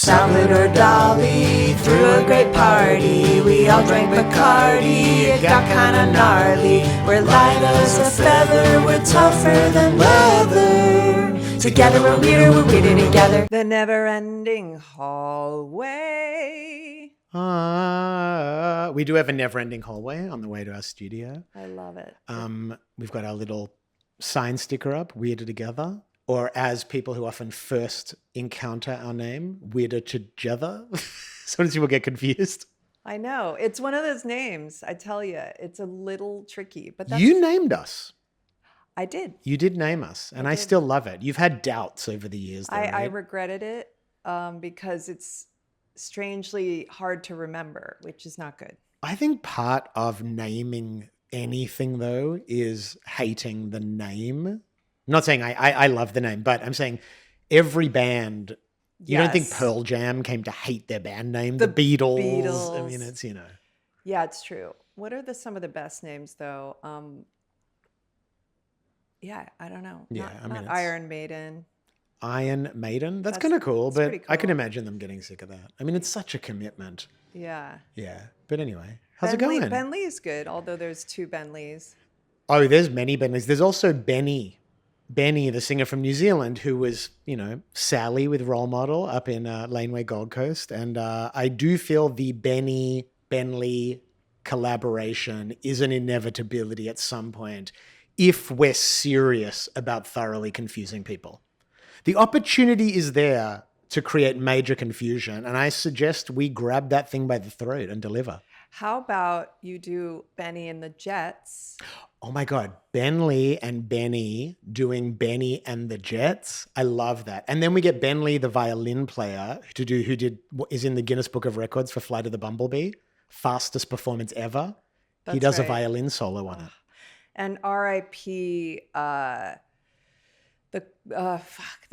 Salad or Dolly, threw a great party. We all drank Bacardi, it got kinda gnarly. We're light as a feather, we're tougher than leather. Together we're weirder together. The never-ending hallway. We do have a never-ending hallway on the way to our studio. I love it. We've got our little sign sticker up, Weirder Together. Or as people who often first encounter our name, Weirder Together. Sometimes people get confused. I know. It's one of those names, I tell you. It's a little tricky. But that's... You named us. I did. You did name us, and I still love it. You've had doubts over the years, though, right? I regretted it because it's strangely hard to remember, which is not good. I think part of naming anything, though, is hating the name. I'm not saying I love the name, but I'm saying every band, you don't think Pearl Jam came to hate their band name? The Beatles. I mean, it's, you know. Yeah, it's true. What are some of the best names, though? Yeah, I don't know. Yeah, not Iron Maiden. Iron Maiden? That's kind of cool, but cool. I can imagine them getting sick of that. I mean, it's such a commitment. Yeah. Yeah. But anyway, how's it going? Ben Lee is good, although there's 2 Ben Lees. Oh, there's many Ben Lees. There's also Benee, the singer from New Zealand, who was, you know, Sally with Role Model up in Laneway Gold Coast. And I do feel the Ben Lee collaboration is an inevitability at some point if we're serious about thoroughly confusing people. The opportunity is there to create major confusion, and I suggest we grab that thing by the throat and deliver. How about you do Benee and the Jets? Oh my God, Ben Lee and Benee doing Benee and the Jets. I love that. And then we get Ben Lee, the violin player, is in the Guinness Book of Records for Flight of the Bumblebee. Fastest performance ever. He does a violin solo on it. And R.I.P. The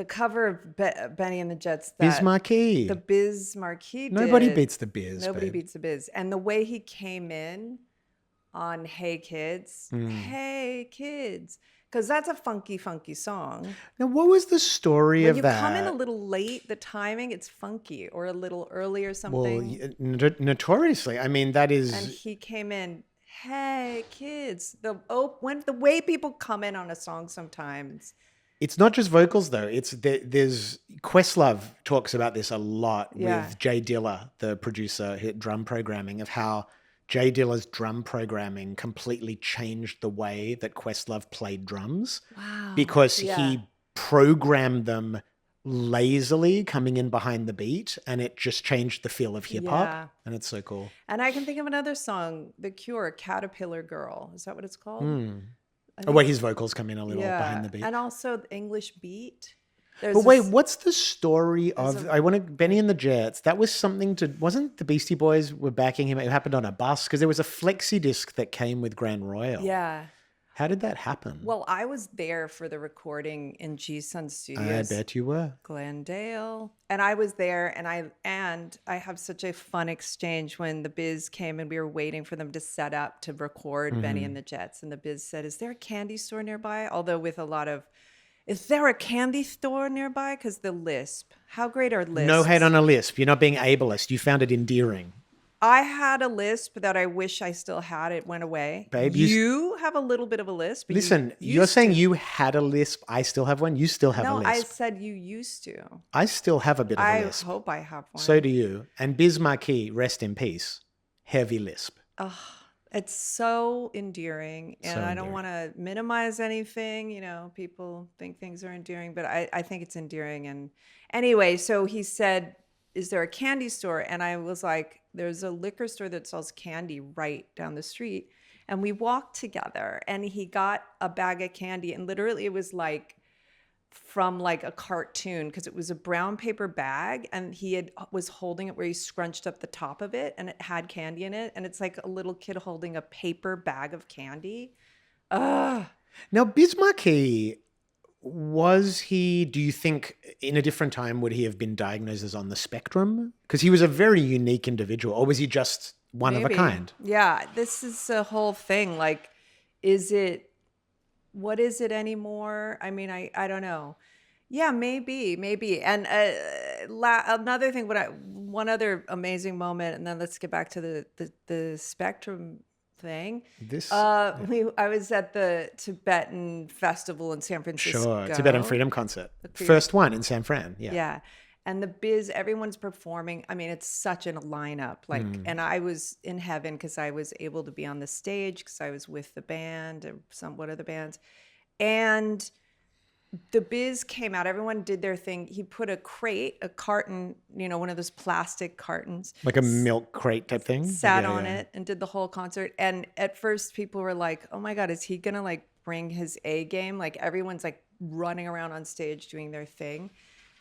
cover of Benee and the Jets. Biz Markie. The Biz Markie did. Nobody beats the Biz. Nobody beats the Biz. And the way he came in on Hey Kids. Hey Kids. Because that's a funky, funky song. Now, what was the story of that? When you come in a little late, the timing, it's funky. Or a little early or something. Well, notoriously. I mean, that is... And he came in... Hey, kids. The way people come in on a song sometimes. It's not just vocals, though. There's Questlove talks about this a lot with Jay Dilla, the producer, drum programming, of how Jay Dilla's drum programming completely changed the way that Questlove played drums. Wow. Because he programmed them lazily coming in behind the beat, and it just changed the feel of hip-hop, and it's so cool. And I can think of another song, The Cure, Caterpillar Girl. Is that what it's called? Where his vocals come in a little behind the beat. And also the English Beat. But wait, what's the story of Benee and the Jets? That was something wasn't the Beastie Boys were backing him? It happened on a bus because there was a flexi disc that came with Grand Royal. Yeah. How did that happen? Well, I was there for the recording in G-Sun Studios. I bet you were. Glendale. And I was there, and I have such a fun exchange when the Biz came and we were waiting for them to set up to record Benee and the Jets. And the Biz said, is there a candy store nearby? Although with a lot of, is there a candy store nearby? Because the lisp. How great are lisps? No hate on a lisp. You're not being ableist. You found it endearing. I had a lisp that I wish I still had. It went away. Babe, you have a little bit of a lisp. Listen, you're saying you had a lisp. I still have one. You still have a lisp. No, I said you used to. I still have a bit of a lisp. I hope I have one. So do you. And Biz Markie, rest in peace, heavy lisp. Oh, it's so endearing. And I don't want to minimize anything. You know, people think things are endearing, but I think it's endearing. And anyway, so he said, is there a candy store? And I was like, there's a liquor store that sells candy right down the street. And we walked together and he got a bag of candy. And literally it was like from like a cartoon because it was a brown paper bag. And he was holding it where he scrunched up the top of it and it had candy in it. And it's like a little kid holding a paper bag of candy. Ugh. Now, Biz Markie, do you think in a different time would he have been diagnosed as on the spectrum? Because he was a very unique individual, or was he just one of a kind? Yeah, this is a whole thing. Like, what is it anymore? I mean, I don't know. Yeah, maybe. And another thing, one other amazing moment, and then let's get back to the Spectrum thing. I was at the Tibetan festival in San Francisco. Sure, Tibetan Freedom Concert. First one in San Fran. Yeah. Yeah. And the biz, everyone's performing. I mean, it's such a lineup. Like, and I was in heaven because I was able to be on the stage because I was with the band and what other bands. And the biz came out. Everyone did their thing. He put a carton, one of those plastic cartons. Like a milk crate type thing? Sat on it and did the whole concert. And at first people were like, oh my God, is he going to like bring his A game? Like everyone's like running around on stage doing their thing.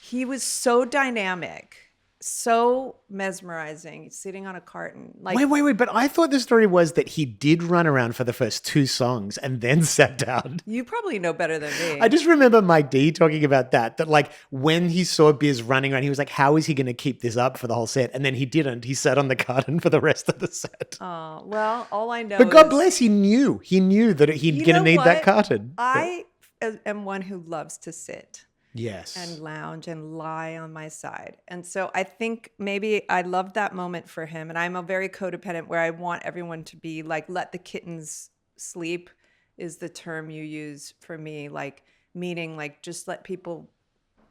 He was so dynamic, so mesmerizing, sitting on a carton. Like, wait. But I thought the story was that he did run around for the first 2 songs and then sat down. You probably know better than me. I just remember Mike D talking about that like when he saw Biz running around, he was like, how is he going to keep this up for the whole set? And then he didn't. He sat on the carton for the rest of the set. Oh, well, all I know But God bless, he knew that he's going to need that carton. I am one who loves to sit. Yes. And lounge and lie on my side. And so I think maybe I loved that moment for him. And I'm a very codependent where I want everyone to be like, let the kittens sleep is the term you use for me. Like, meaning like just let people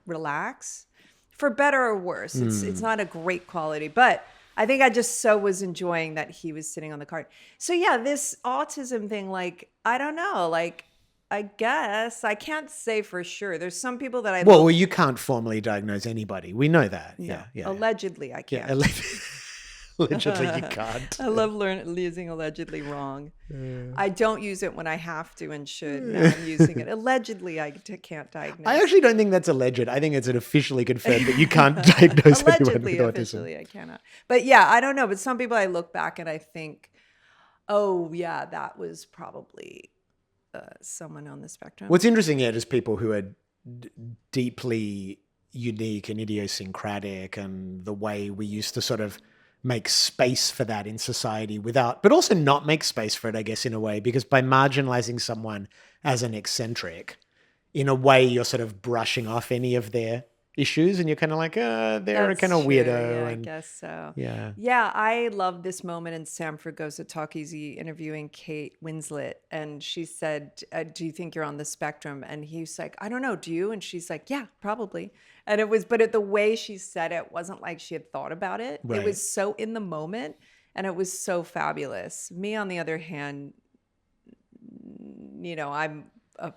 relax for better or worse. It's not a great quality, but I think I just was enjoying that he was sitting on the cart. So yeah, this autism thing, like, I don't know, like, I guess I can't say for sure. There's some people that well, you can't formally diagnose anybody. We know that. No. Yeah. Allegedly, I can't. Yeah, allegedly, you can't. I love using allegedly wrong. I don't use it when I have to and should. Now I'm using it. Allegedly, I can't diagnose. I actually don't think that's alleged. I think it's officially confirmed that you can't diagnose anyone with autism. Officially, I cannot. But yeah, I don't know. But some people I look back and I think, oh yeah, that was probably someone on the spectrum. What's interesting yet is people who are deeply unique and idiosyncratic, and the way we used to sort of make space for that in society but also not make space for it, I guess, in a way, because by marginalizing someone as an eccentric, in a way, you're sort of brushing off any of their issues, and you're kind of like, they're kind of weirdo. Yeah, and I guess so. Yeah. Yeah, I love this moment in Sam Fragoso Talk Easy interviewing Kate Winslet. And she said, do you think you're on the spectrum? And he's like, I don't know, do you? And she's like, yeah, probably. And the way she said it wasn't like she had thought about it. Right. It was so in the moment, and it was so fabulous. Me, on the other hand,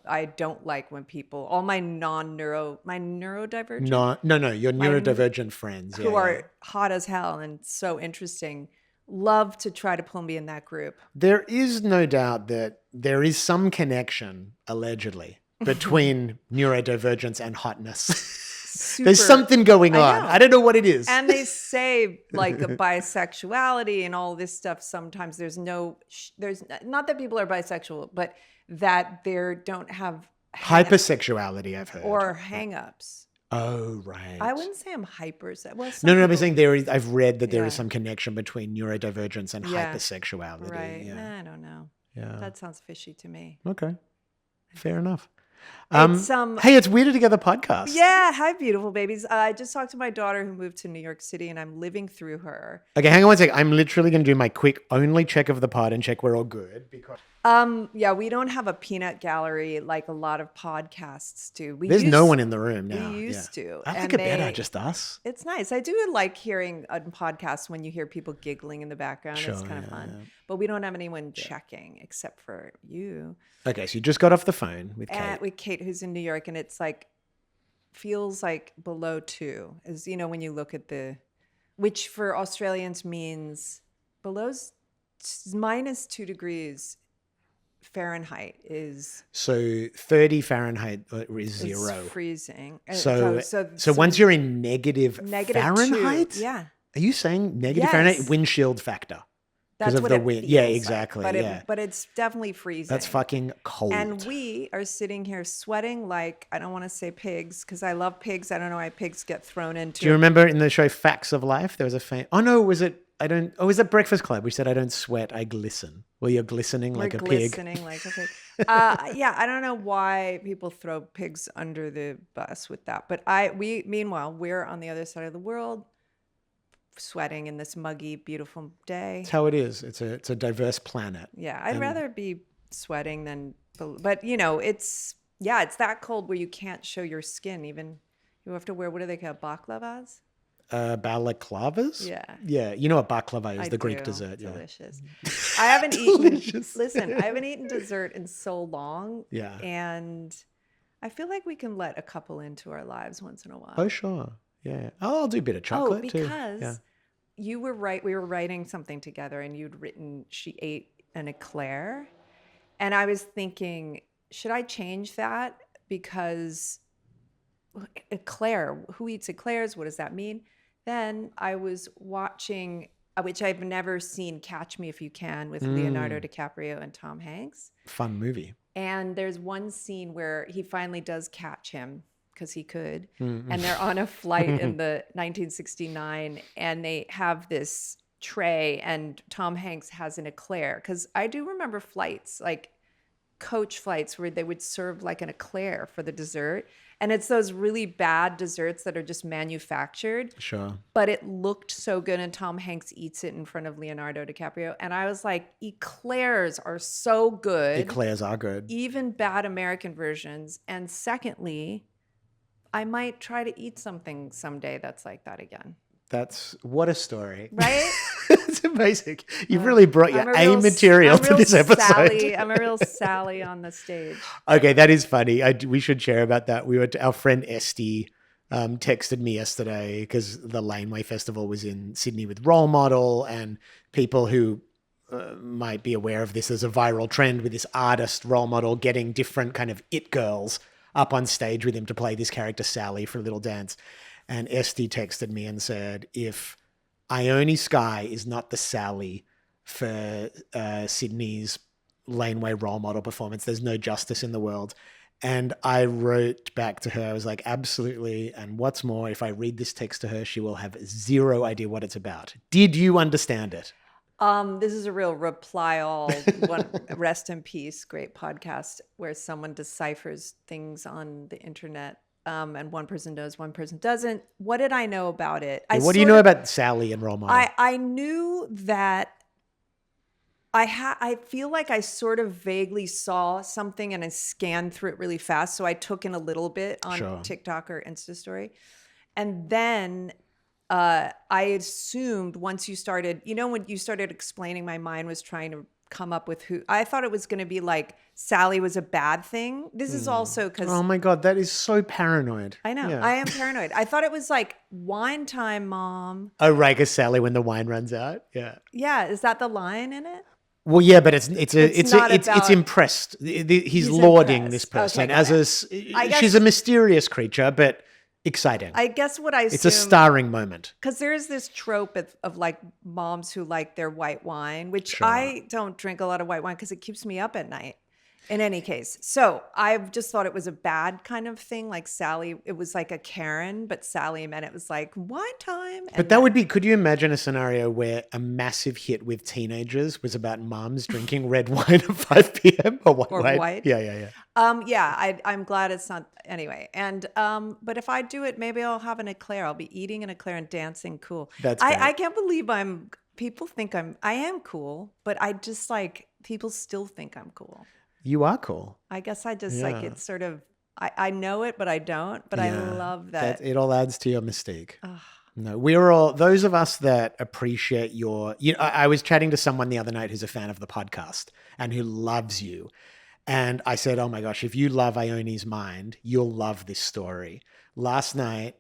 I don't like when people, all my neurodivergent. No, your neurodivergent friends. Who are hot as hell and so interesting, love to try to pull me in that group. There is no doubt that there is some connection, allegedly, between neurodivergence and hotness. There's something going on. I don't know what it is. And they say like bisexuality and all this stuff. Sometimes there's not that people are bisexual, but that they don't have hypersexuality, I've heard, or hang-ups. Oh, right. I wouldn't say I'm hyper. Well, no. I'm saying I've read that there is some connection between neurodivergence and hypersexuality. Right. Yeah. I don't know. Yeah. That sounds fishy to me. Okay. Fair enough. Hey, it's Weirder Together podcast. Yeah. Hi, beautiful babies. I just talked to my daughter who moved to New York City, and I'm living through her. Okay, hang on one sec. I'm literally going to do my quick only check of the pod and check we're all good. Because we don't have a peanut gallery like a lot of podcasts do. There's no one in the room now. We used to. I think it better, just us. It's nice. I do like hearing on podcasts when you hear people giggling in the background. Sure, it's kind of fun. Yeah. But we don't have anyone checking except for you. Okay, so you just got off the phone with Kate. With Kate, who's in New York, and it's like, feels like below 2. As you know, when you look at which for Australians means minus 2 degrees Fahrenheit is. So 30 Fahrenheit is 0. Freezing. So once you're in negative Fahrenheit? 2, yeah. Are you saying negative Fahrenheit windshield factor? That's of what the it wind. feels Yeah, exactly. Like. But it's definitely freezing. That's fucking cold. And we are sitting here sweating like, I don't want to say pigs because I love pigs. I don't know why pigs get thrown into. Do you remember in the show Facts of Life, there was a was it I don't. Oh, is that Breakfast Club? We said I don't sweat, I glisten. Well, you're glistening like a pig. Glistening like a pig. Yeah, I don't know why people throw pigs under the bus with that, but meanwhile, we're on the other side of the world, sweating in this muggy, beautiful day. It's how it is. It's a diverse planet. Yeah, I'd rather be sweating than, but you know, it's that cold where you can't show your skin. Even you have to wear, what do they call baklavas? Balaclavas? Yeah. Yeah. You know what baklava is, the Greek do. dessert. Delicious. I haven't listen, I haven't eaten dessert in so long. Yeah. And I feel like we can let a couple into our lives once in a while. Oh, sure. Yeah. Oh, I'll do a bit of chocolate too. Because you were right. We were writing something together and you'd written, she ate an eclair. And I was thinking, should I change that? Because eclair, who eats eclairs? What does that mean? Then I was watching, which I've never seen, Catch Me If You Can with Leonardo DiCaprio and Tom Hanks. Fun movie. And there's one scene where he finally does catch him because he could. And they're on a flight in the 1969 and they have this tray and Tom Hanks has an eclair. Because I do remember flights, like coach flights, where they would serve like an eclair for the dessert. And it's those really bad desserts that are just manufactured. Sure. But it looked so good and Tom Hanks eats it in front of Leonardo DiCaprio. And I was like, eclairs are so good. Eclairs are good. Even bad American versions. And secondly, I might try to eat something someday that's like that again. That's what a story. Right? It's amazing. You've really brought your A material to this episode. I'm a real Sally on the stage. Okay, that is funny. We should share about that. Our friend Esty texted me yesterday because the Laneway Festival was in Sydney with Role Model, and people who might be aware of this as a viral trend with this artist Role Model getting different kind of it girls up on stage with him to play this character Sally for a little dance. And Esty texted me and said, if Ione Skye is not the Sally for Sydney's Laneway Role Model performance, there's no justice in the world. And I wrote back to her, I was like, absolutely. And what's more, if I read this text to her, she will have zero idea what it's about. Did you understand it? This is a real reply all, one, rest in peace, great podcast where someone deciphers things on the internet. And one person knows, one person doesn't. What did I know about it? What do you know about Sally and Role Model? I knew that I feel like I sort of vaguely saw something and I scanned through it really fast. So I took in a little bit on TikTok or Insta story. And then I assumed once you started, when you started explaining, my mind was trying to come up with who. I thought it was going to be like Sally was a bad thing. This is also because, oh my God, that is so paranoid. I know. Yeah. I am paranoid. I thought it was like wine time, Mom. Oh, right, because Sally when the wine runs out. Yeah. Yeah. Is that the line in it? Well, yeah, but it's impressed. He's lauding this person she's a mysterious creature, but exciting. I guess what I assume, it's a starring moment. Because there is this trope of like moms who like their white wine, which I don't drink a lot of white wine because it keeps me up at night. In any case, so I've just thought it was a bad kind of thing. Like Sally, it was like a Karen, but Sally meant it was like wine time. But that would be, could you imagine a scenario where a massive hit with teenagers was about moms drinking red wine at 5 p.m. or white? Yeah. I'm glad it's not anyway. And but if I do it, maybe I'll have an eclair. I'll be eating an eclair and dancing cool. I can't believe people think I am cool, but I just like people still think I'm cool. You are cool. I guess I just like it's sort of, I know it, but I don't. But I love that. It all adds to your mystique. No, we're all, those of us that appreciate I was chatting to someone the other night who's a fan of the podcast and who loves you. And I said, oh my gosh, if you love Ione's Mind, you'll love this story. Last night,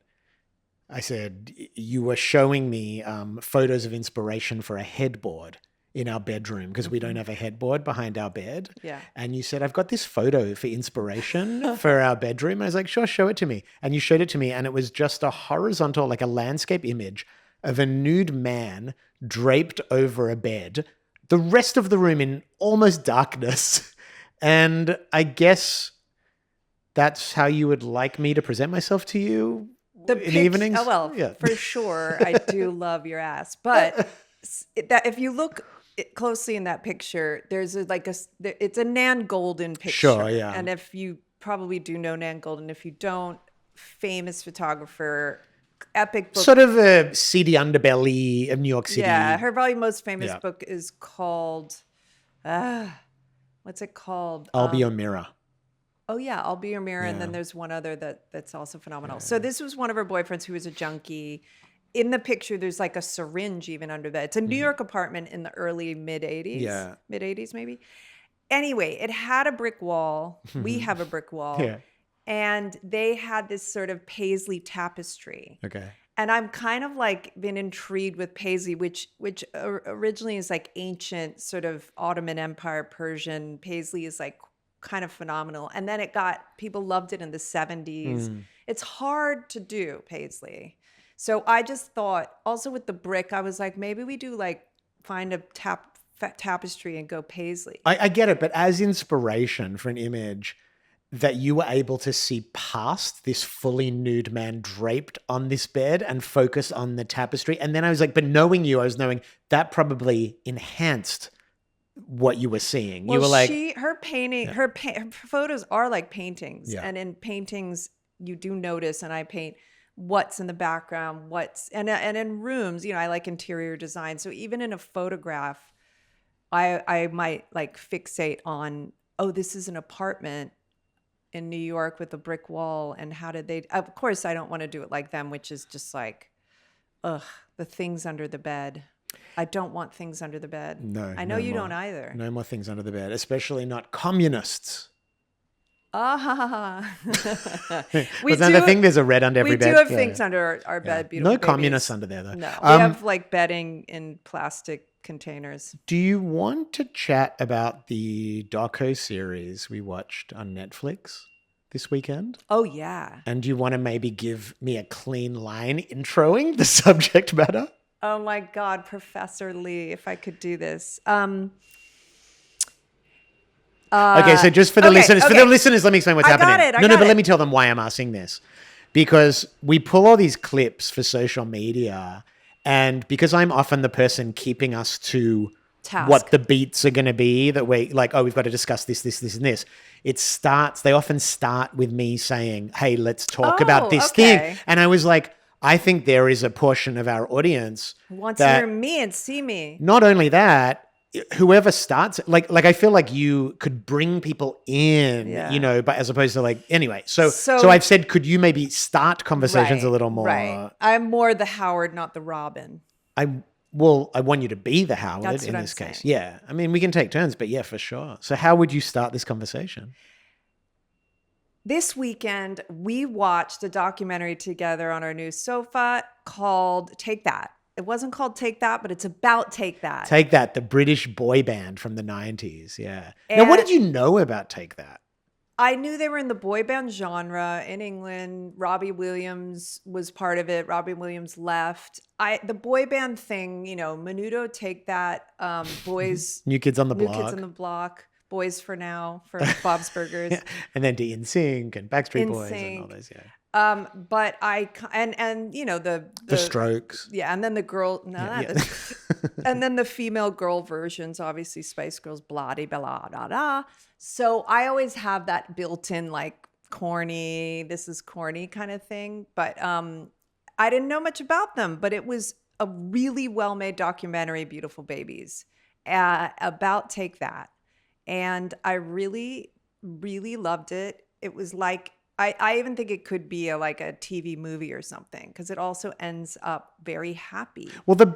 I said, you were showing me photos of inspiration for a headboard in our bedroom because we don't have a headboard behind our bed. Yeah. And you said, I've got this photo for inspiration for our bedroom. And I was like, sure, show it to me. And you showed it to me and it was just a horizontal, like a landscape image of a nude man draped over a bed, the rest of the room in almost darkness. And I guess that's how you would like me to present myself to you in the evenings? Oh, well, for sure. I do love your ass. But that if you look closely in that picture, there's it's a Nan Golden picture. Sure, yeah. And if you probably do know Nan Golden, if you don't, famous photographer, epic book. Sort of a seedy underbelly of New York City. Yeah, her probably most famous Yeah. book is called, what's it called? I'll Be Your Mirror. Oh yeah, I'll Be Your Mirror. And then there's one other that's also phenomenal. So this was one of her boyfriends who was a junkie. In the picture, there's like a syringe even under that. It's a New York apartment in the early mid 80s. Yeah. Mid 80s maybe. Anyway, it had a brick wall. We have a brick wall. Yeah. And they had this sort of paisley tapestry. Okay. And I'm kind of like been intrigued with paisley, which originally is like ancient sort of Ottoman Empire Persian. Paisley is like kind of phenomenal. And then people loved it in the 70s. It's hard to do paisley. So I just thought, also with the brick, I was like, maybe we do like find a tapestry and go paisley. I get it, but as inspiration for an image that you were able to see past this fully nude man draped on this bed and focus on the tapestry. And then I was like, but knowing you, I was knowing that probably enhanced what you were seeing. Well, you were like, her photos are like paintings. Yeah. And in paintings, you do notice, and I paint what's in the background, and in rooms, I like interior design. So even in a photograph, I might like fixate on, oh, this is an apartment in New York with a brick wall, and how did they? Of course, I don't want to do it like them, which is just like, ugh, the things under the bed. I don't want things under the bed. No, I know no you more. don't either. No more things under the bed, especially not communists. Ah, Was that the thing? There's a red under every bed. We do have things under our bed. Beautiful No babies. communists under there, though. No, we have like bedding in plastic containers. Do you want to chat about the doco series we watched on Netflix this weekend? Oh, yeah. And do you want to maybe give me a clean line introing the subject matter? Oh, my God, Professor Lee, if I could do this. Okay, so just for the listeners, let me explain what's happening. I got But it. let me tell them why I'm asking this. Because we pull all these clips for social media, and because I'm often the person keeping us to Task. what the beats are going to be, that we're like, oh, we've got to discuss this, and this. They often start with me saying, hey, let's talk about this thing. And I was like, I think there is a portion of our audience who wants to hear me and see me. Not only that, whoever starts, like I feel like you could bring people in, but as opposed to anyway. So I've said, could you maybe start conversations a little more? Right. I'm more the Howard, not the Robin. I want you to be the Howard in this case. Saying. Yeah. I mean, we can take turns, but yeah, for sure. So how would you start this conversation? This weekend, we watched a documentary together on our new sofa called Take That. It wasn't called Take That, but it's about Take That. Take That, the British boy band from the 90s. Yeah. Now, what did you know about Take That? I knew they were in the boy band genre in England. Robbie Williams was part of it. Robbie Williams left. The boy band thing, Menudo, Take That, Boys. New Kids on the Block. Boys for Now for Bob's Burgers. Yeah. And then NSYNC and Backstreet Boys and all those, yeah. But the Strokes. Yeah, and then the girl, and then the female girl versions, obviously Spice Girls, blah de blah da da. So I always have that built-in like corny, this is corny kind of thing. But I didn't know much about them, but it was a really well-made documentary, Beautiful Babies, about Take That, and I really, really loved it. It was like. I even think it could be like a TV movie or something, because it also ends up very happy. Well, the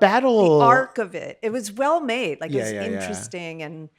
arc of it was well made. Like, it was interesting and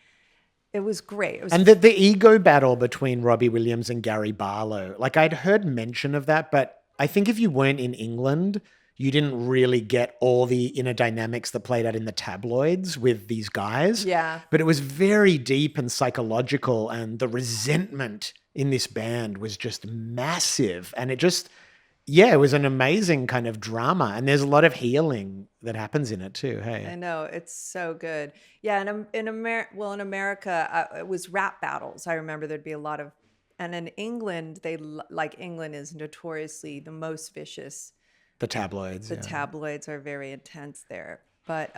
it was great. And the ego battle between Robbie Williams and Gary Barlow, like I'd heard mention of that, but I think if you weren't in England, you didn't really get all the inner dynamics that played out in the tabloids with these guys. Yeah. But it was very deep and psychological, and the resentment in this band was just massive. And it was an amazing kind of drama. And there's a lot of healing that happens in it too. Hey, I know, it's so good. Yeah. And in America, it was rap battles. I remember there'd be a lot of, and in England, England is notoriously the most vicious. The tabloids. The tabloids are very intense there. But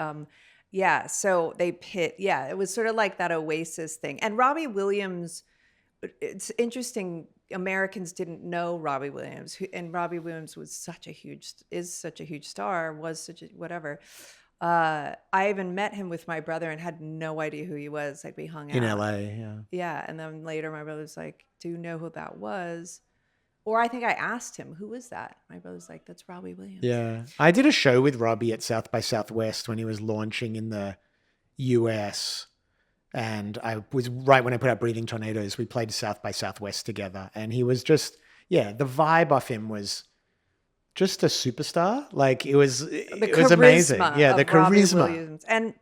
yeah, so they pit. Yeah, it was sort of like that Oasis thing. And Robbie Williams, it's interesting. Americans didn't know Robbie Williams, and Robbie Williams was such a huge star, was such a whatever. I even met him with my brother and had no idea who he was. Like we hung In out. LA, yeah. Yeah, and then later my brother's like, "Do you know who that was?" Or I think I asked him, "Who is that?" My brother's like, "That's Robbie Williams." Yeah. I did a show with Robbie at South by Southwest when he was launching in the US. And I was right when I put out Breathing Tornadoes. We played South by Southwest together. And he was just, yeah, the vibe off him was just a superstar. Like it was amazing. Yeah, the charisma. And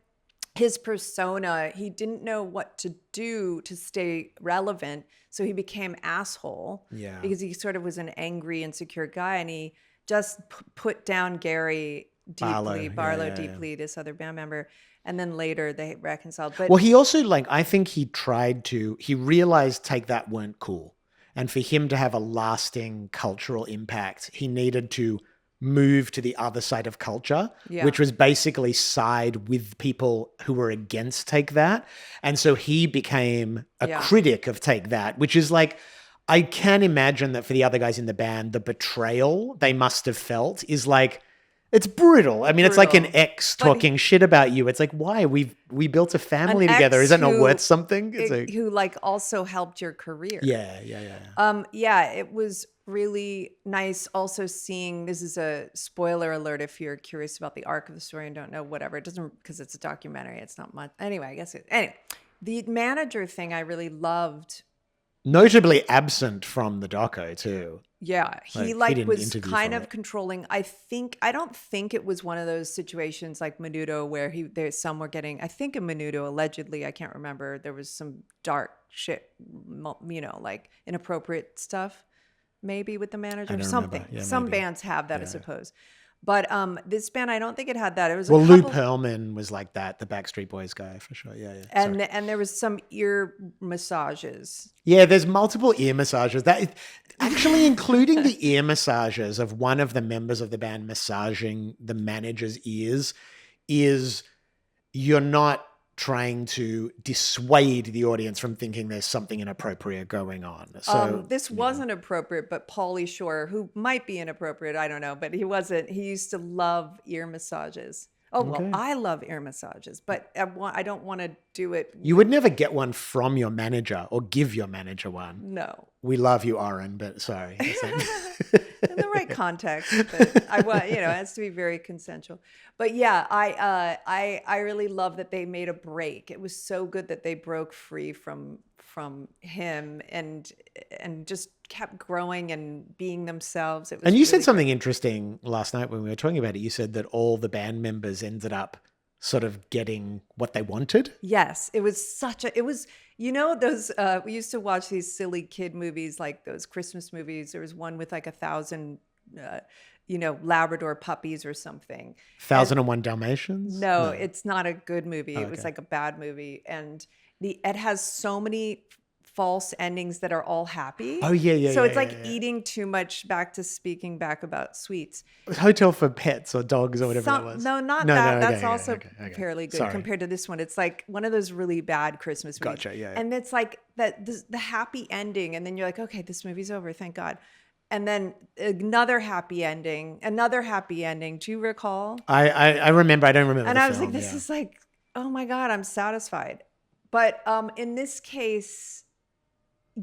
his persona, he didn't know what to do to stay relevant. So he became asshole. Yeah. Because he sort of was an angry, insecure guy. And he just put down Gary Barlow deeply, this other band member. And then later they reconciled. But well, he also I think he realized Take That weren't cool. And for him to have a lasting cultural impact, he needed to move to the other side of culture, which was basically side with people who were against Take That. And so he became a critic of Take That, which is I can imagine that for the other guys in the band, the betrayal they must have felt is it's brutal. I mean, it's like an ex talking shit about you. It's like, why? We built a family together. Is that not worth something? It's who also helped your career. Yeah. Yeah, it was really nice also seeing, this is a spoiler alert if you're curious about the arc of the story and don't know whatever. It doesn't, because it's a documentary. It's not much. Anyway, the manager thing I really loved. Notably absent from the doco too. Yeah, he was kind of controlling. I don't think it was one of those situations like Menudo where some were getting, I think in Menudo allegedly, I can't remember, there was some dark shit, like inappropriate stuff maybe with the manager or something. Yeah, some maybe. Bands have that, I suppose. But this band, I don't think it had that. It was Lou Pearlman was like that, the Backstreet Boys guy for sure. Yeah. And there was some ear massages. Yeah, there's multiple ear massages. That actually, including the ear massages of one of the members of the band massaging the manager's ears, is you're not trying to dissuade the audience from thinking there's something inappropriate going on. So this wasn't appropriate, but Pauly Shore, who might be inappropriate, I don't know, but he wasn't. He used to love ear massages. Oh, well, I love ear massages, but I don't want to do it. You would never get one from your manager or give your manager one. No. We love you, Aaron, but sorry. In the right context, but it has to be very consensual. But yeah, I really love that they made a break. It was so good that they broke free from him and just kept growing and being themselves. It was and you said something interesting last night when we were talking about it. You said that all the band members ended up sort of getting what they wanted. Yes, it was those, we used to watch these silly kid movies, like those Christmas movies. There was one with 1,000, Labrador puppies or something. 1,001 Dalmatians? No, it's not a good movie. It was like a bad movie. And it has so many false endings that are all happy. Oh, yeah. So it's eating too much, speaking back about sweets. Hotel for Pets or Dogs or whatever that was. No, not that. That's also fairly good compared to this one. It's like one of those really bad Christmas movies. Gotcha, yeah. And it's like the happy ending. And then you're like, okay, this movie's over. Thank God. And then another happy ending. Do you recall? I remember. I don't remember. And I was like, this is like, oh my God, I'm satisfied. But in this case,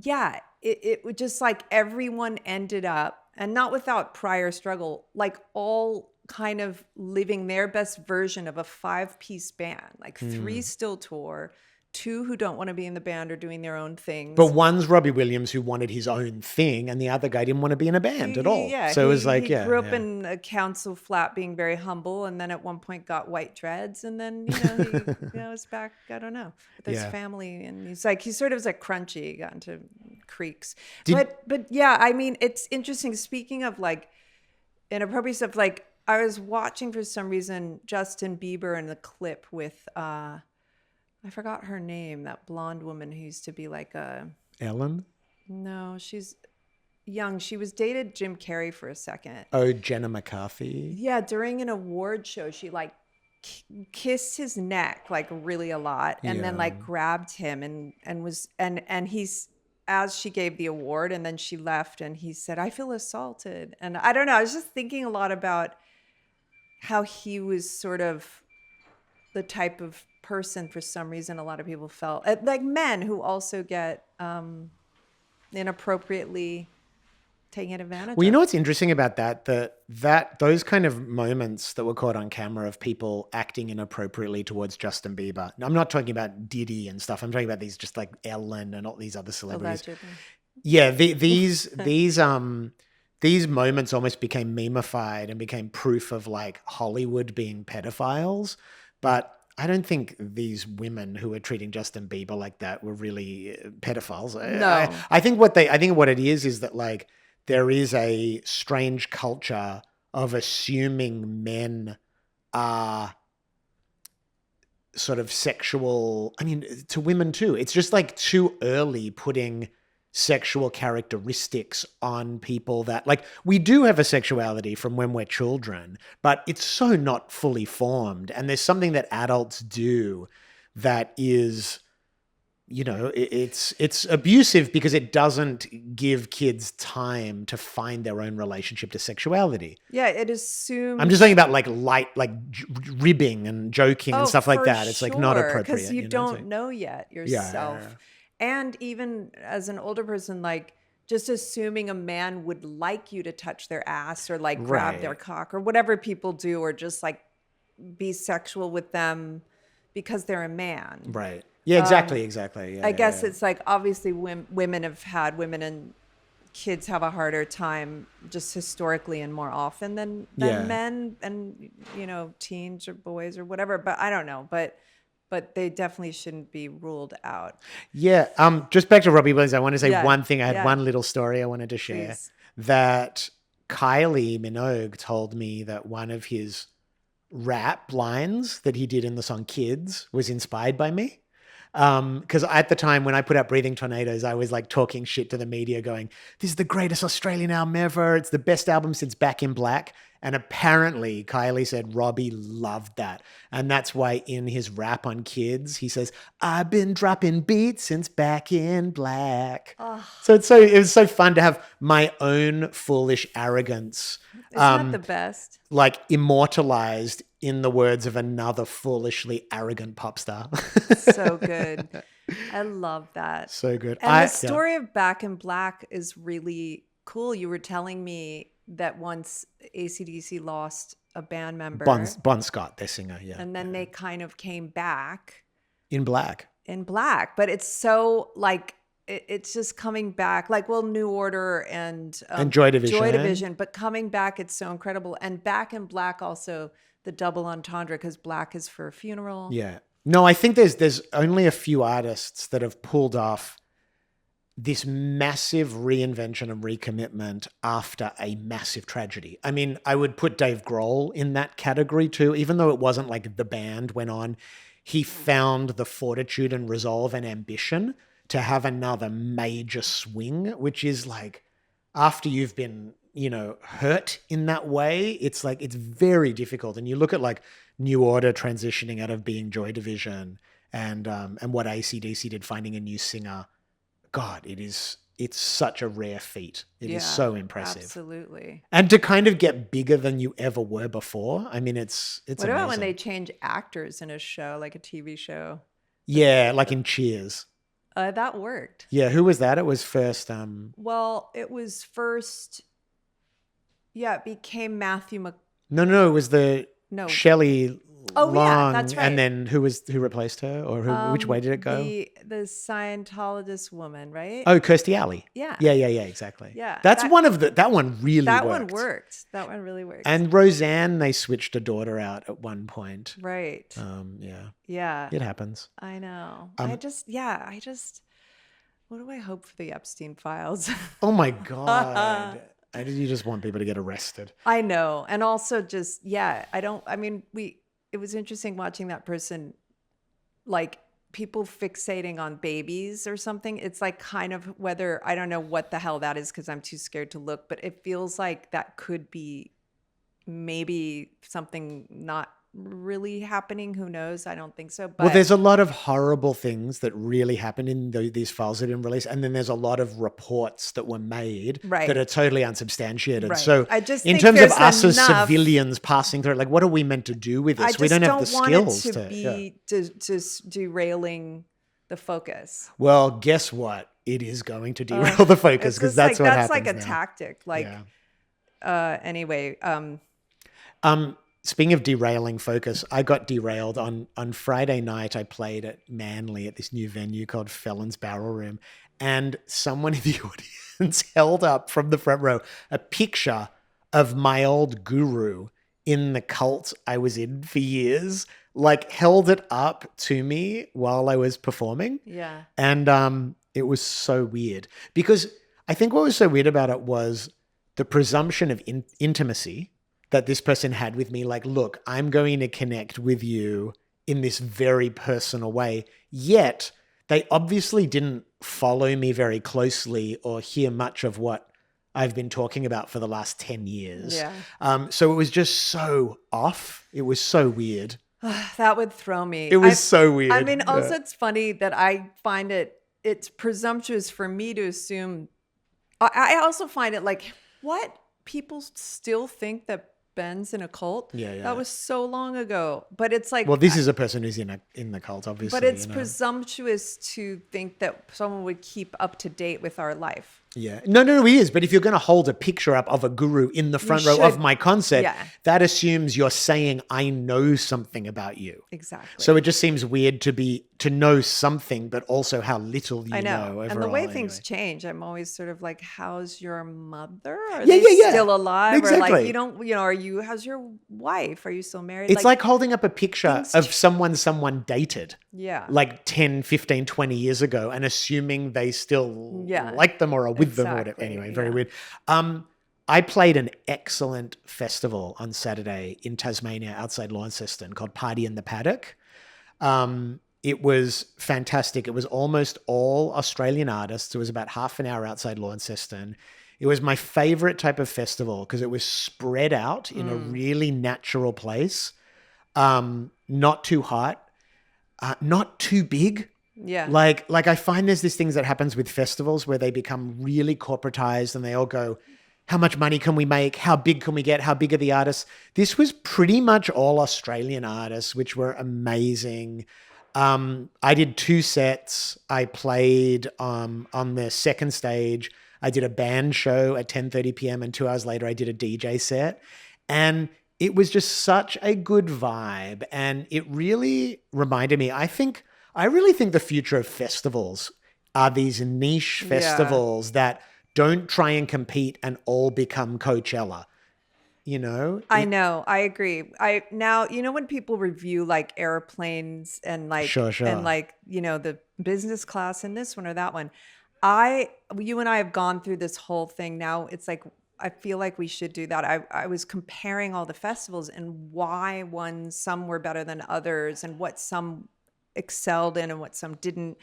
yeah, it was just like everyone ended up, and not without prior struggle, like all kind of living their best version of a 5-piece band, like 3 still tour, 2 who don't want to be in the band or doing their own things. But one's Robbie Williams who wanted his own thing, and the other guy didn't want to be in a band at all. Yeah, so it was like, he grew up in a council flat being very humble, and then at one point got white dreads, and then, he was back, I don't know, with his family, and he sort of was like crunchy, got into creeks. But yeah, I mean, it's interesting. Speaking of like inappropriate stuff, like I was watching for some reason Justin Bieber in the clip with, I forgot her name, that blonde woman who used to be like a... Ellen? No, she's young. She was dated Jim Carrey for a second. Oh, Jenna McCarthy? Yeah, during an award show, she kissed his neck like really a lot, and then Yeah. like grabbed him and was and he's as she gave the award, and then she left, and he said, "I feel assaulted." And I don't know, I was just thinking a lot about how he was sort of the type of person, for some reason, a lot of people felt like men who also get inappropriately taken advantage Well, you of. know what's interesting about that those kind of moments that were caught on camera of people acting inappropriately towards Justin Bieber. Now, I'm not talking about Diddy and stuff. I'm talking about these just like Ellen and all these other celebrities. Allegedly. Yeah, these moments almost became memeified and became proof of like Hollywood being pedophiles. But I don't think these women who were treating Justin Bieber like that were really pedophiles. No. I think what it is that like there is a strange culture of assuming men are sort of sexual. I mean, to women too. It's just like too early putting sexual characteristics on people that like we do have a sexuality from when we're children, but it's so not fully formed. And there's something that adults do that is, you know, it's abusive because it doesn't give kids time to find their own relationship to sexuality. Yeah, it assumes. I'm just talking about like light, like ribbing and joking and stuff like for that. It's like not sure, appropriate. because you know? don't It's like- know yet yourself. Yeah. And even as an older person, like just assuming a man would like you to touch their ass or like grab their Right. cock or whatever people do, or just like be sexual with them because they're a man. Right. Yeah, exactly. Yeah, I guess yeah. it's like obviously women and kids have a harder time just historically and more often than Yeah. men and, you know, teens or boys or whatever. But I don't know. But they definitely shouldn't be ruled out. Yeah. Just back to Robbie Williams, I want to say Yeah, one thing. I had yeah. one little story I wanted to share. Please. That Kylie Minogue told me that one of his rap lines that he did in the song Kids was inspired by me. Because at the time when I put out Breathing Tornadoes, I was like talking shit to the media going, this is the greatest Australian album ever. It's the best album since Back in Black. And apparently Kylie said Robbie loved that. And that's why in his rap on Kids, he says, I've been dropping beats since Back in Black. So it was so fun to have my own foolish arrogance Isn't that the best? like immortalized in the words of another foolishly arrogant pop star. So good. I love that. So good. And the story of Back in Black is really cool. You were telling me that once AC/DC lost a band member, Bon Scott, their singer, yeah. and then they kind of came back In black. in black. But it's so like it's just coming back, like, well, New Order and Joy Division. Joy Division, but coming back, it's so incredible. And Back in Black also the double entendre, because black is for a funeral. Yeah. No, I think there's only a few artists that have pulled off this massive reinvention and recommitment after a massive tragedy. I mean, I would put Dave Grohl in that category too, even though it wasn't like the band went on. He found the fortitude and resolve and ambition to have another major swing, which is like after you've been, you know, hurt in that way, it's like it's very difficult. And you look at like New Order transitioning out of being Joy Division and what AC/DC did, finding a new singer. God, it's such a rare feat. It is so impressive. Absolutely. And to kind of get bigger than you ever were before. I mean, it's What about when amazing. they change actors in a show, like a TV show? Yeah, like in Cheers. That worked. Yeah, who was that? It was first Well, it was first. Yeah, it became Matthew No, it was the No. Shelley Oh, yeah, Long, that's right. and then who replaced her, or which way did it go? The Scientologist woman, right? Oh, Kirstie Alley. Yeah. Yeah, exactly. Yeah, That's that- one of that one really that worked. one worked. That one really worked. And Roseanne, they switched a daughter out at one point. right. Yeah, Yeah. it happens. I know. I just what do I hope for the Epstein files? Oh my God. You just want people to get arrested. I know. And also just, it was interesting watching that person, like people fixating on babies or something. It's like kind of I don't know what the hell that is because I'm too scared to look, but it feels like that could be maybe something not really happening. Who knows? I don't think so. But Well, there's a lot of horrible things that really happened in these files that didn't release. And then there's a lot of reports that were made that are totally unsubstantiated. Right. So I just in think terms of there's us as enough- civilians passing through, like, what are we meant to do with this? We don't have the skills want it to be derailing the focus. Well, guess what? It is going to derail the focus, because that's what happens. That's like a now. tactic. Like, anyway. Speaking of derailing focus, I got derailed on Friday night. I played at Manly at this new venue called Felon's Barrel Room, and someone in the audience held up from the front row a picture of my old guru in the cult I was in for years, like held it up to me while I was performing. Yeah. And it was so weird, because I think what was so weird about it was the presumption of intimacy that this person had with me. Like, look, I'm going to connect with you in this very personal way. Yet they obviously didn't follow me very closely or hear much of what I've been talking about for the last 10 years. Yeah. So it was just so off. It was so weird. That would throw me. It was so weird. I mean, also it's funny that I find it's presumptuous for me to assume. I also find it like, what? People still think that Ben's in a cult? Yeah. That was so long ago. But it's like, well, this is a person who's in the cult, obviously. but it's presumptuous to think that someone would keep up to date with our life. Yeah. No, he is. But if you're going to hold a picture up of a guru in the front row of my concert, that assumes you're saying, I know something about you. Exactly. So it just seems weird to know something, but also how little you know. And the way things change, I'm always sort of like, how's your mother? Are they still alive? Exactly. Or like, you don't, how's your wife? Are you still married? It's like holding up a picture of someone dated. Yeah. Like 10, 15, 20 years ago, and assuming they still like them or are with them or whatever. Anyway, very weird. I played an excellent festival on Saturday in Tasmania outside Launceston called Party in the Paddock. It was fantastic. It was almost all Australian artists. It was about half an hour outside Launceston. It was my favorite type of festival because it was spread out in a really natural place. Not too hot, not too big. Yeah. Like I find there's these things that happens with festivals where they become really corporatized and they all go, how much money can we make? How big can we get? How big are the artists? This was pretty much all Australian artists, which were amazing. I did 2 sets. I played on the second stage. I did a band show at 10:30 p.m. and 2 hours later I did a DJ set. And it was just such a good vibe. And it really reminded me, I really think the future of festivals are these niche festivals that don't try and compete and all become Coachella. You know? I know. I agree. Now, when people review like airplanes and like, Sure. and like, the business class in this one or that one, you and I have gone through this whole thing. Now it's like, I feel like we should do that. I was comparing all the festivals and why some were better than others and what some excelled in and what some didn't.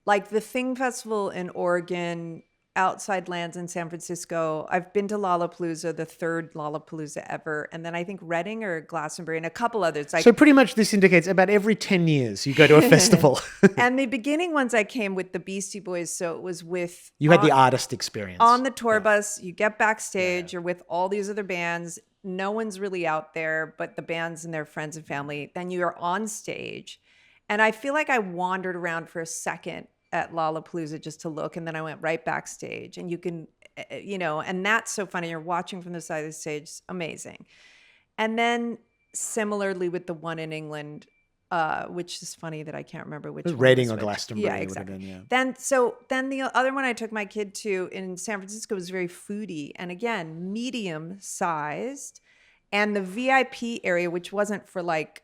Like the Thing Festival in Oregon, Outside Lands in San Francisco. I've been to Lollapalooza, the 3rd Lollapalooza ever. And then I think Reading or Glastonbury and a couple others. So pretty much this indicates about every 10 years you go to a festival. And the beginning ones I came with the Beastie Boys. So it was with... You had the artist experience. On the tour bus, you get backstage, you're with all these other bands. No one's really out there, but the bands and their friends and family. Then you're on stage. And I feel like I wandered around for a second at Lollapalooza just to look, and then I went right backstage. And you can, and that's so funny. You're watching from the side of the stage, amazing. And then similarly with the one in England, which is funny that I can't remember which one. Reading or Glastonbury. Yeah, exactly. Then the other one I took my kid to in San Francisco was very foodie, and again medium sized, and the VIP area, which wasn't for like,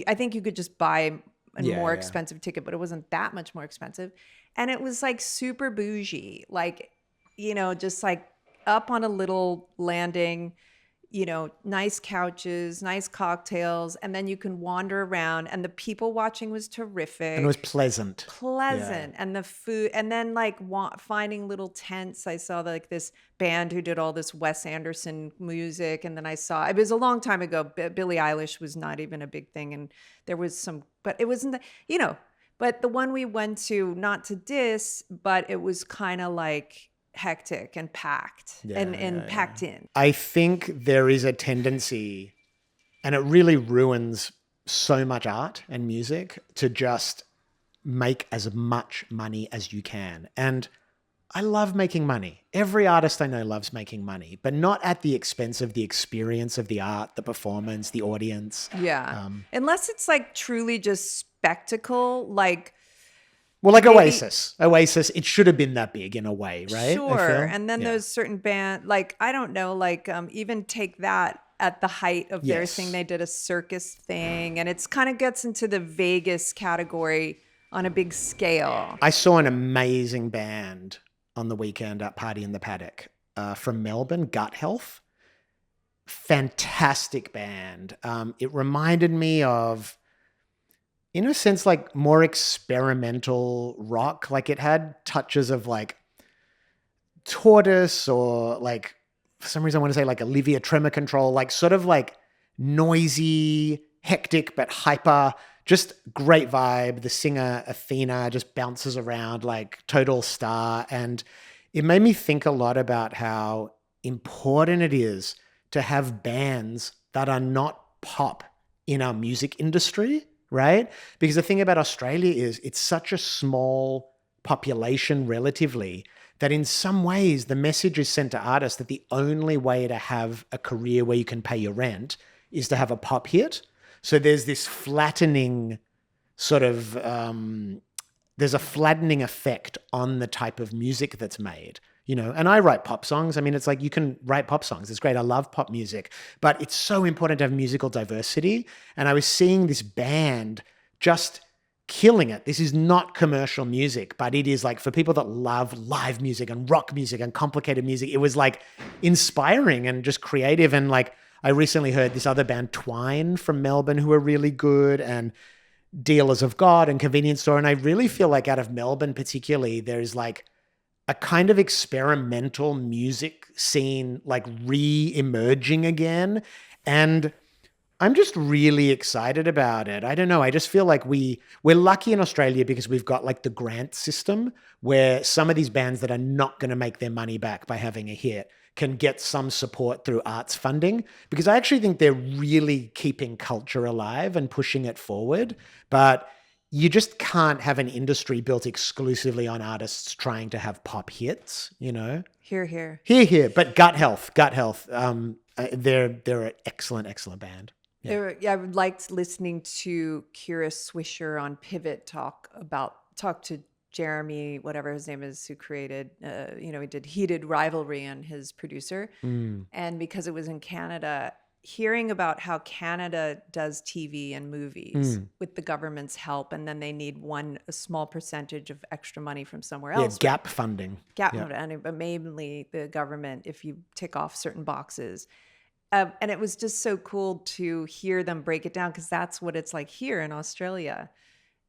I think you could just buy a more expensive ticket, but it wasn't that much more expensive. And it was like super bougie, like, just like up on a little landing, nice couches, nice cocktails, and then you can wander around, and the people watching was terrific. And it was pleasant. Pleasant. And the food, and then like finding little tents. I saw like this band who did all this Wes Anderson music, and then I saw, it was a long time ago, Billie Eilish was not even a big thing, and there was some, but it wasn't but the one we went to, not to diss, but it was kind of like hectic and packed and packed in. I think there is a tendency, and it really ruins so much art and music, to just make as much money as you can. And I love making money. Every artist I know loves making money, but not at the expense of the experience of the art, the performance, the audience. Yeah. Unless it's like truly just spectacle, like... Well, like Oasis, it should have been that big in a way, right? Sure. And then those certain band, like, I don't know, like even take that at the height of their thing. They did a circus thing, and it's kind of gets into the Vegas category on a big scale. I saw an amazing band on the weekend at Party in the Paddock from Melbourne, Gut Health. Fantastic band. It reminded me of, in a sense, like more experimental rock. Like it had touches of like Tortoise, or like, for some reason I want to say like Olivia Tremor Control, like sort of like noisy, hectic, but hyper, just great vibe. The singer Athena just bounces around like total star. And it made me think a lot about how important it is to have bands that are not pop in our music industry. Right? Because the thing about Australia is it's such a small population relatively that in some ways the message is sent to artists that the only way to have a career where you can pay your rent is to have a pop hit. So there's this flattening sort of, there's a flattening effect on the type of music that's made. And I write pop songs. I mean, it's like you can write pop songs. It's great. I love pop music. But it's so important to have musical diversity. And I was seeing this band just killing it. This is not commercial music, but it is like for people that love live music and rock music and complicated music. It was like inspiring and just creative. And like I recently heard this other band, Twine, from Melbourne, who are really good, and Dealers of God and Convenience Store. And I really feel like out of Melbourne particularly, there's like a kind of experimental music scene like re-emerging again. And I'm just really excited about it. I don't know. I just feel like we're lucky in Australia because we've got like the grant system where some of these bands that are not going to make their money back by having a hit can get some support through arts funding, because I actually think they're really keeping culture alive and pushing it forward. But you just can't have an industry built exclusively on artists trying to have pop hits, Hear, hear. Hear, hear. But Gut Health. They're an excellent band. Yeah. I liked listening to Kira Swisher on Pivot talk to Jeremy, whatever his name is, who created, he did Rivalry and his producer. And because it was in Canada, hearing about how Canada does TV and movies with the government's help, and then they need a small percentage of extra money from somewhere else. Yeah, gap funding. Funding, but mainly the government if you tick off certain boxes. And it was just so cool to hear them break it down, because that's what it's like here in Australia.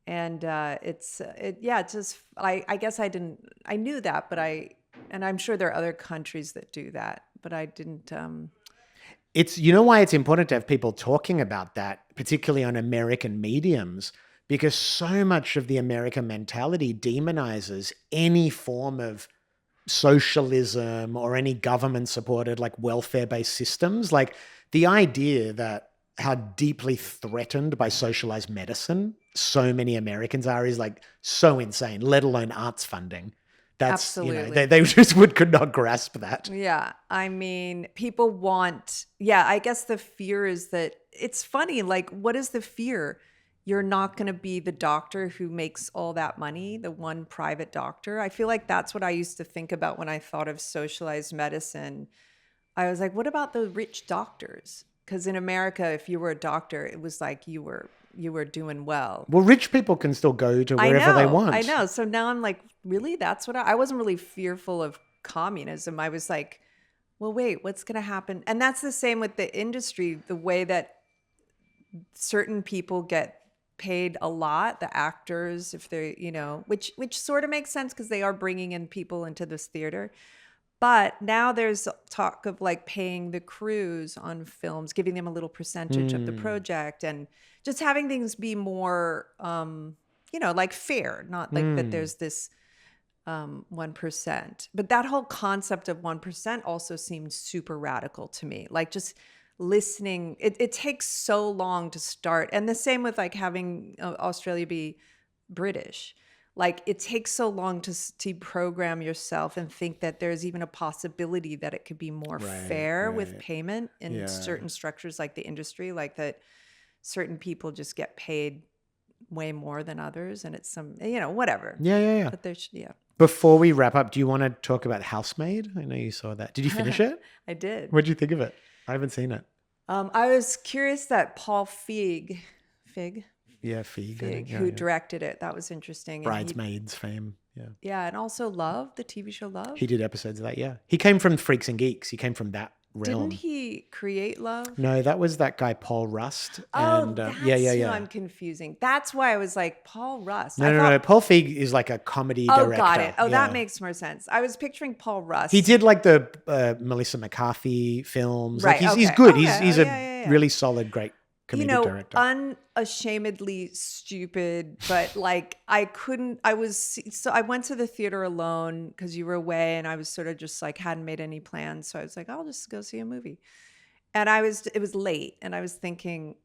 And I guess I knew that, and I'm sure there are other countries that do that, but I didn't. It's, why it's important to have people talking about that, particularly on American mediums, because so much of the American mentality demonizes any form of socialism or any government supported like welfare-based systems. Like the idea that how deeply threatened by socialized medicine so many Americans are is like so insane, let alone arts funding. That's, absolutely. They just could not grasp that. Yeah. I mean, people I guess the fear is that it's funny. Like, what is the fear? You're not going to be the doctor who makes all that money, the one private doctor. I feel like that's what I used to think about when I thought of socialized medicine. I was like, what about the rich doctors? Because in America, if you were a doctor, it was like you were doing well. Well, rich people can still go to wherever they want. I know. So now I'm like, really? That's what I wasn't really fearful of communism. I was like, well, wait, what's going to happen? And that's the same with the industry, the way that certain people get paid a lot, the actors, if they're, which sort of makes sense because they are bringing in people into this theater. But now there's talk of like paying the crews on films, giving them a little percentage of the project, and just having things be more, like fair, not like that there's this 1%. But that whole concept of 1% also seemed super radical to me. Like just listening, it takes so long to start. And the same with like having Australia be British. Like it takes so long to program yourself and think that there's even a possibility that it could be more fair with payment in certain structures like the industry, like that certain people just get paid way more than others, and it's some, whatever. Yeah. But there's, Before we wrap up, do you want to talk about Housemaid? I know you saw that. Did you finish it? I did. What did you think of it? I haven't seen it. I was curious that Paul Feig, who directed it. That was interesting. Bridesmaids fame. Yeah. Yeah, and also Love, the TV show Love. He did episodes of that, yeah. He came from Freaks and Geeks. He came from that realm. Didn't he create Love? No, that was that guy Paul Rust. Oh, that's who I'm confusing. That's why I was like, Paul Rust. No. Paul Feig is like a comedy director. Oh, got it. Oh, that makes more sense. I was picturing Paul Rust. He did like the Melissa McCarthy films. Right, like he's good. He's a really solid, great comedic director. Unashamedly stupid, but like I went to the theater alone because you were away, and I was sort of just like hadn't made any plans, so I was like, I'll just go see a movie. And it was late, and I was thinking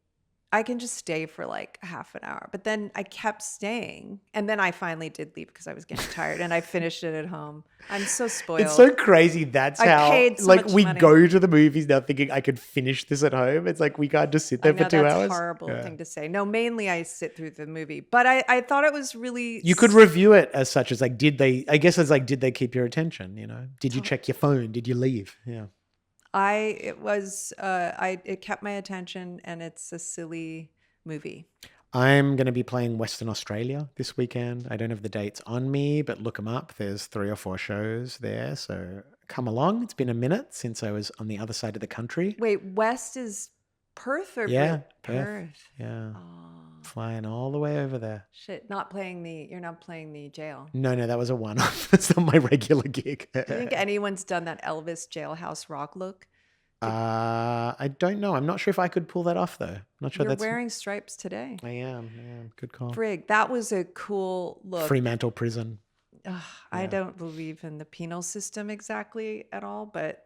I can just stay for like half an hour, but then I kept staying, and then I finally did leave because I was getting tired, and I finished it at home. I'm so spoiled. It's so crazy. That's how paid so like much we money. Go to the movies now thinking I could finish this at home. It's like we can't just sit there for 2 hours. That's a horrible thing to say. No, mainly I sit through the movie, but I thought it was really. You could review it as such as like, did they keep your attention? Did you check your phone? Did you leave? Yeah. It kept my attention, and it's a silly movie. I'm going to be playing Western Australia this weekend. I don't have the dates on me, but look them up. There's 3 or 4 shows there. So come along. It's been a minute since I was on the other side of the country. Wait, West is Perth or Perth? Yeah. Oh. Flying all the way over there. Shit, you're not playing the jail. No, that was a one-off. That's not my regular gig. Do you think anyone's done that Elvis Jailhouse Rock look? I don't know. I'm not sure if I could pull that off though. I'm not sure. You're wearing stripes today. I am. Good call. Frig, that was a cool look. Fremantle Prison. I don't believe in the penal system exactly at all, but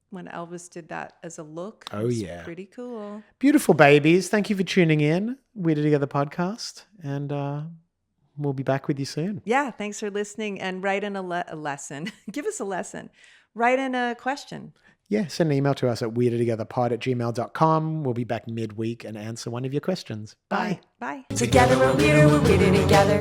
when Elvis did that as a look, it was pretty cool. Beautiful babies. Thank you for tuning in. We're Together podcast, and we'll be back with you soon. Yeah, thanks for listening, and write in a lesson. Give us a lesson. Write in a question. Yeah, send an email to us at weirdertogetherpod@gmail.com. We'll be back midweek and answer one of your questions. Bye. Bye. Together we're weirder together.